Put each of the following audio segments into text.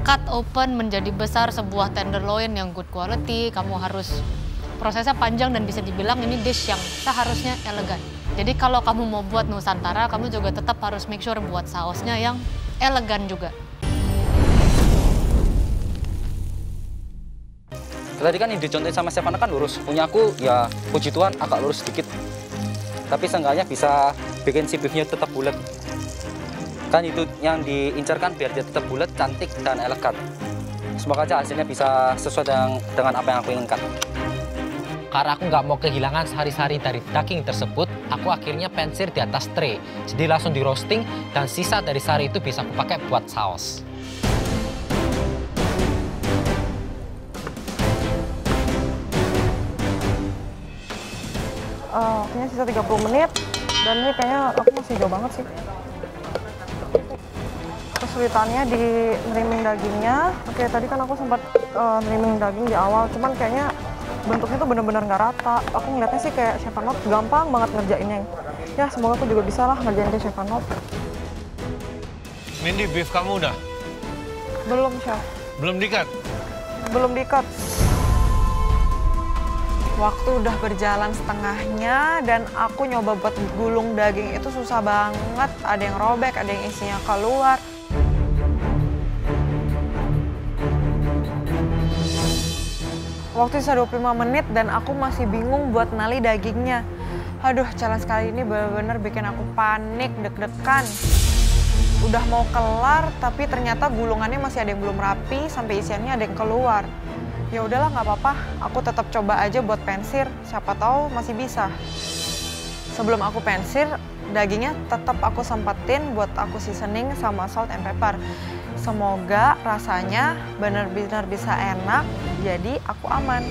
cut open menjadi besar sebuah tenderloin yang good quality. Kamu harus prosesnya panjang dan bisa dibilang ini dish yang seharusnya elegan. Jadi kalau kamu mau buat Nusantara, kamu juga tetap harus make sure buat sausnya yang elegan juga. Tadi kan yang dicontohin sama Chef Ana kan lurus. Punya aku ya puji Tuhan agak lurus sedikit. Tapi seenggaknya bisa bikin si beefnya tetap bulat. Kan itu yang diincarkan biar dia tetap bulat, cantik, dan elegan. Semoga aja hasilnya bisa sesuai dengan apa yang aku inginkan. Karena aku nggak mau kehilangan sari-sari dari daging tersebut, aku akhirnya pensir di atas tray. Jadi langsung di roasting dan sisa dari sari itu bisa aku pakai buat saus. Kayaknya sisa 30 menit dan ini kayaknya aku masih jauh banget sih. Kesulitannya di ngeriming dagingnya. Oke, tadi kan aku sempat ngeriming daging di awal, cuman kayaknya bentuknya tuh bener-bener nggak rata. Aku ngeliatnya sih kayak Chef Anot gampang banget ngerjainnya. Ya semoga aku juga bisa lah ngerjain kayak Chef Anot. Mindy, beef kamu udah? Belum, Chef. Belum di-cut? Belum di-cut. Waktu udah berjalan setengahnya dan aku nyoba buat gulung daging itu susah banget. Ada yang robek, ada yang isinya keluar. Waktu sisa 25 menit dan aku masih bingung buat nali dagingnya. Aduh, challenge kali ini bener-bener bikin aku panik, deg-degan. Udah mau kelar, tapi ternyata gulungannya masih ada yang belum rapi, sampai isiannya ada yang keluar. Ya udahlah, nggak apa-apa. Aku tetap coba aja buat pensir. Siapa tahu masih bisa. Sebelum aku pensir, dagingnya tetap aku sempetin buat aku seasoning sama salt and pepper. Semoga rasanya benar-benar bisa enak, jadi aku aman.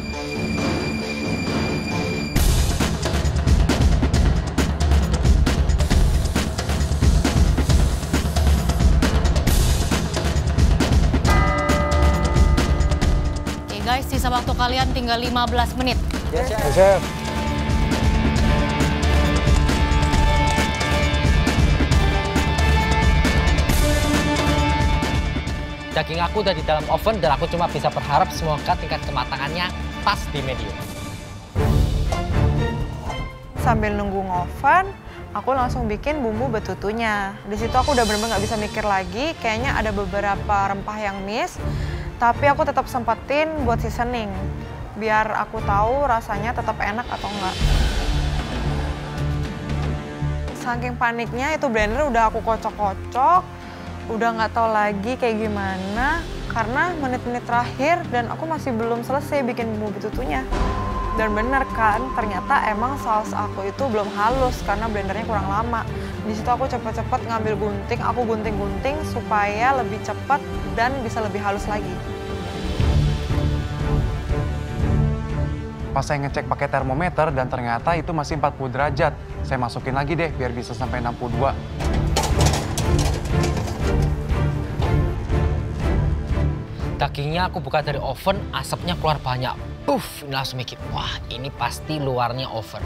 Guys, sisa waktu kalian tinggal 15 menit. Ya, Chef. Chef. Daging aku udah di dalam oven dan aku cuma bisa berharap semoga tingkat kematangannya pas di medium. Sambil nunggu ngoven, aku langsung bikin bumbu betutunya. Di situ aku udah bener-bener nggak bisa mikir lagi, kayaknya ada beberapa rempah yang miss. Tapi aku tetap sempetin buat seasoning, biar aku tahu rasanya tetap enak atau enggak. Saking paniknya itu blender udah aku kocok-kocok, udah nggak tahu lagi kayak gimana, karena menit-menit terakhir dan aku masih belum selesai bikin bumbu betutunya. Dan bener kan, ternyata emang saus aku itu belum halus karena blendernya kurang lama. Di situ aku cepet-cepet ngambil gunting, aku gunting-gunting supaya lebih cepat dan bisa lebih halus lagi. Pas saya ngecek pakai termometer dan ternyata itu masih 40 derajat. Saya masukin lagi deh biar bisa sampai 62. Dagingnya aku buka dari oven, asapnya keluar banyak. Puff, ini langsung mikir, wah ini pasti luarnya over.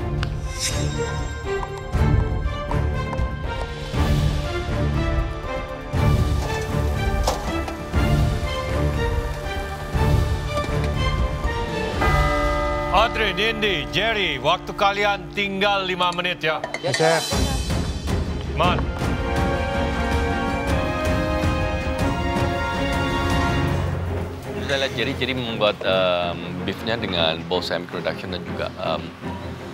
Audrey, Nindi, Jerry, waktu kalian tinggal 5 menit ya. Ya, Chef. Man. Saya lihat Jerry membuat beefnya dengan balsamic reduction dan juga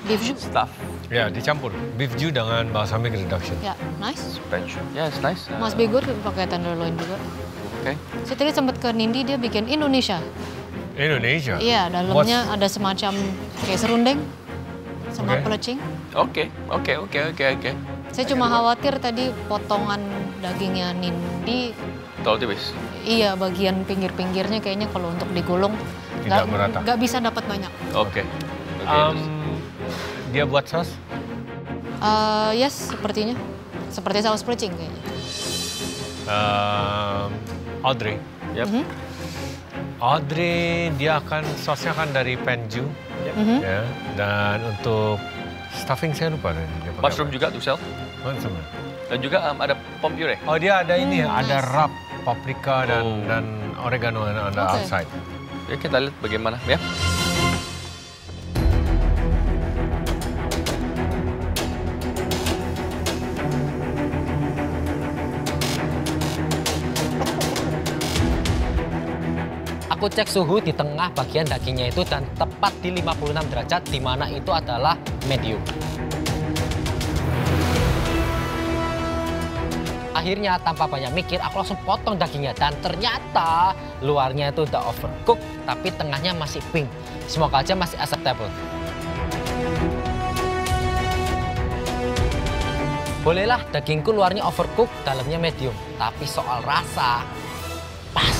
Beef jus. stuff. Ya, dicampur. Beef jus dengan balsamic reduction. Ya, nice. French. Yeah, it's nice. Must be good pakai tenderloin juga. Okay. Saya tadi sempat ke Nindi, dia bikin Indonesia. Indonesia? Iya, dalamnya ada semacam kayak serundeng sama pelecing. Oke. Saya cuma khawatir tadi potongan dagingnya Nindi. Terlalu tipis. Iya, bagian pinggir-pinggirnya kayaknya kalau untuk digulung Tidak merata. nggak bisa dapat banyak. Oke. Dia buat saus? Yes, sepertinya. Seperti saus pelecing kayaknya. Audrey. Yep. Audrey, dia akan sausnya kan dari penju. Ya. Dan untuk stuffing saya lupa. Dia pakai Mushroom apa. juga tuh, Sel. Mushroom. Dan juga ada pom puree. Oh, dia ada ini, ada nice. wrap. paprika dan oregano on the outside. Ya, kita lihat bagaimana ya. Aku cek suhu di tengah bagian dagingnya itu dan tepat di 56 derajat, di mana itu adalah medium. Akhirnya tanpa banyak mikir, aku langsung potong dagingnya dan ternyata luarnya itu udah overcook, tapi tengahnya masih pink. Semoga aja masih acceptable. Bolehlah dagingku luarnya overcook, dalamnya medium, tapi soal rasa pas.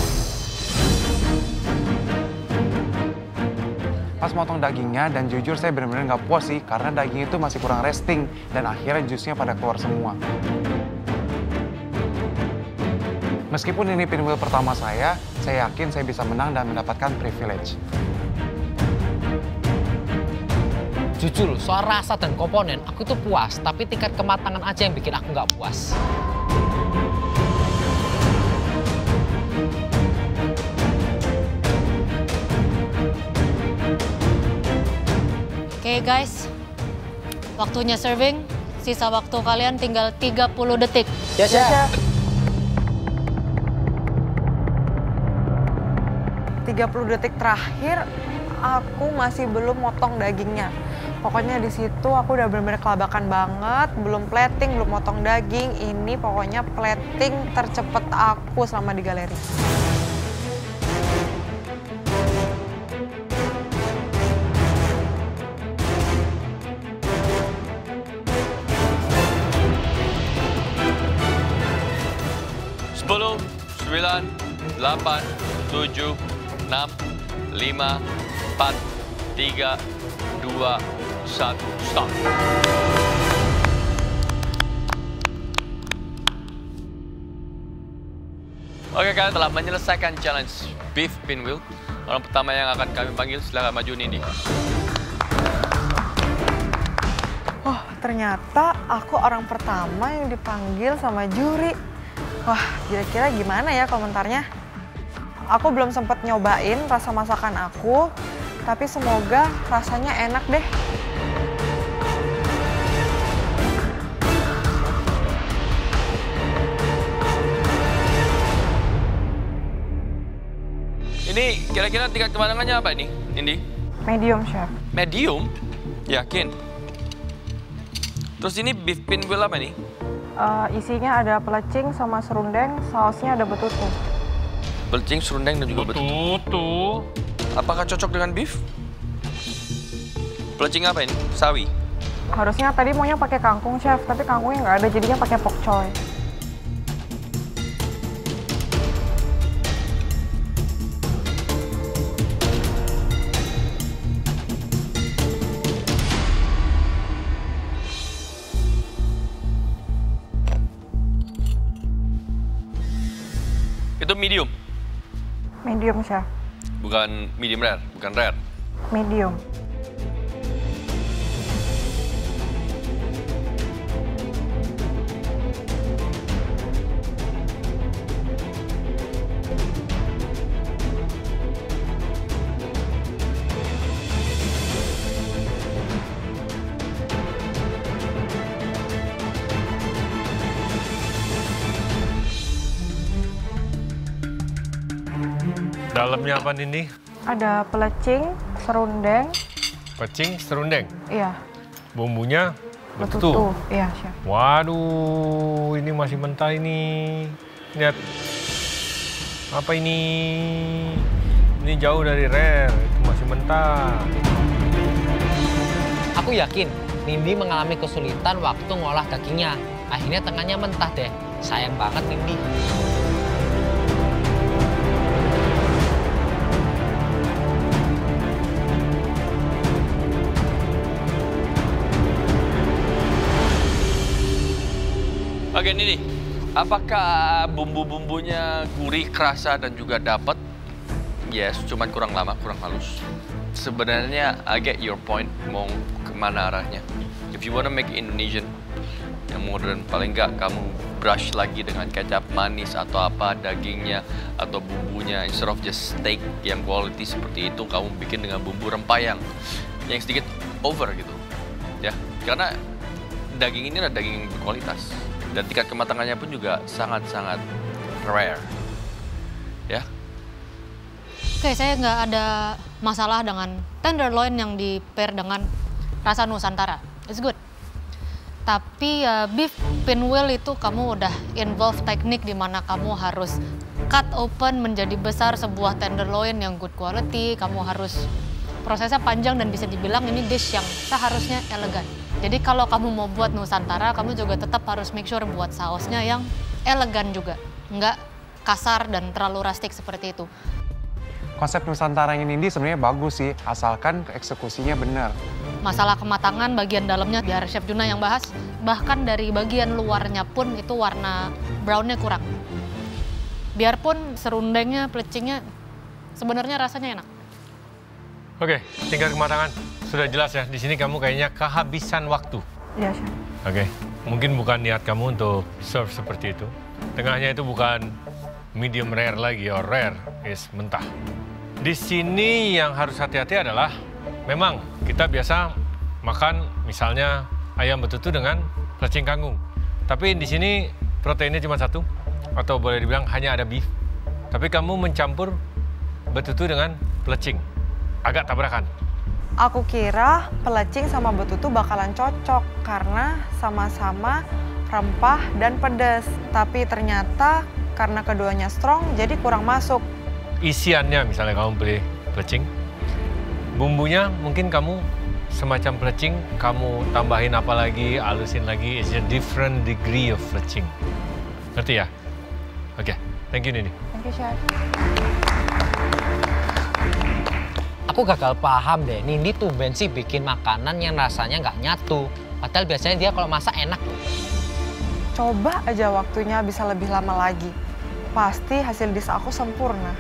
Pas motong dagingnya dan jujur saya benar-benar nggak puas sih karena daging itu masih kurang resting dan akhirnya jusnya pada keluar semua. Meskipun ini pinwheel pertama saya yakin saya bisa menang dan mendapatkan privilege. Jujur, soal rasa dan komponen aku itu puas, tapi tingkat kematangan aja yang bikin aku nggak puas. Oke guys, waktunya serving. Sisa waktu kalian tinggal 30 detik. Ya, Chef. 30 detik terakhir, aku masih belum motong dagingnya. Pokoknya di situ aku udah benar-benar kelabakan banget, belum plating, belum motong daging. Ini pokoknya plating tercepat aku selama di galeri. Sepuluh, 9, 8, 7, 6, 5, 4, 3, 2, 1, stop. Oke, kalian telah menyelesaikan challenge Beef Pinwheel. Orang pertama yang akan kami panggil, silakan maju Nindi. Oh, ternyata aku orang pertama yang dipanggil sama juri. Wah, kira-kira gimana ya komentarnya? Aku belum sempat nyobain rasa masakan aku, tapi semoga rasanya enak deh. Ini kira-kira tingkat kematangannya apa ini, Nindi? Medium, Chef. Medium? Yakin? Terus ini beef pinwheel apa nih? Isinya ada pelecing sama serundeng, sausnya ada betutu. Pelecing, serundeng, dan juga betutu. Apakah cocok dengan beef? Pelecing apa ini? Sawi? Harusnya tadi maunya pakai kangkung, Chef, tapi kangkungnya nggak ada, jadinya pakai pok choy. Itu medium? Medium, Chef. Bukan medium rare, bukan rare. Medium. Dalamnya apa Nindi? Ada pelecing, serundeng. Pecing, serundeng. Iya. Bumbunya Betutu. Iya, Chef. Waduh, ini masih mentah ini. Lihat. Apa ini? Ini jauh dari rare, itu masih mentah. Aku yakin Nindi mengalami kesulitan waktu ngolah dagingnya. Akhirnya tengahnya mentah deh. Sayang banget Nindi. Oke, Nindi. Apakah bumbu-bumbunya gurih, kerasa, dan juga dapat? Yes, cuman kurang lama, kurang halus. Sebenarnya, I get your point, mau kemana arahnya. If you wanna make Indonesian yang modern, paling nggak kamu brush lagi dengan kecap manis atau apa, dagingnya atau bumbunya. Instead of just steak yang quality seperti itu, kamu bikin dengan bumbu rempah yang sedikit over gitu. Ya, karena daging ini adalah daging berkualitas. Dan tingkat kematangannya pun juga sangat-sangat rare. Ya. Oke, saya nggak ada masalah dengan tenderloin yang di-pair dengan rasa Nusantara. It's good. Tapi beef pinwheel itu kamu udah involve teknik di mana kamu harus cut open menjadi besar sebuah tenderloin yang good quality. Kamu harus prosesnya panjang dan bisa dibilang ini dish yang seharusnya elegan. Jadi kalau kamu mau buat Nusantara, kamu juga tetap harus make sure buat sausnya yang elegan juga. Nggak kasar dan terlalu rustic seperti itu. Konsep Nusantara yang ini sebenarnya bagus sih, asalkan eksekusinya benar. Masalah kematangan bagian dalamnya biar Chef Juna yang bahas. Bahkan dari bagian luarnya pun itu warna brownnya kurang. Biarpun serundengnya, pelecingnya sebenarnya rasanya enak. Oke, tingkat kematangan sudah jelas ya. Di sini kamu kayaknya kehabisan waktu. Iya, Chef. Oke, mungkin bukan niat kamu untuk serve seperti itu. Tengahnya itu bukan medium rare lagi, or rare is mentah. Di sini yang harus hati-hati adalah memang kita biasa makan misalnya ayam betutu dengan pelecing kangkung. Tapi di sini proteinnya cuma satu, atau boleh dibilang hanya ada beef. Tapi kamu mencampur betutu dengan pelecing. Agak tabrakan. Aku kira pelecing sama betutu bakalan cocok karena sama-sama rempah dan pedas. Tapi ternyata karena keduanya strong jadi kurang masuk. Isiannya misalnya kamu beli pelecing, bumbunya mungkin kamu semacam pelecing, kamu tambahin apa lagi, halusin lagi, it's a different degree of pelecing. Ngerti ya? Oke, thank you Nini. Thank you, Chef. Aku gagal paham deh, Nindi tumben sih bikin makanan yang rasanya nggak nyatu. Padahal biasanya dia kalau masak enak. Coba aja waktunya bisa lebih lama lagi. Pasti hasil dish aku sempurna.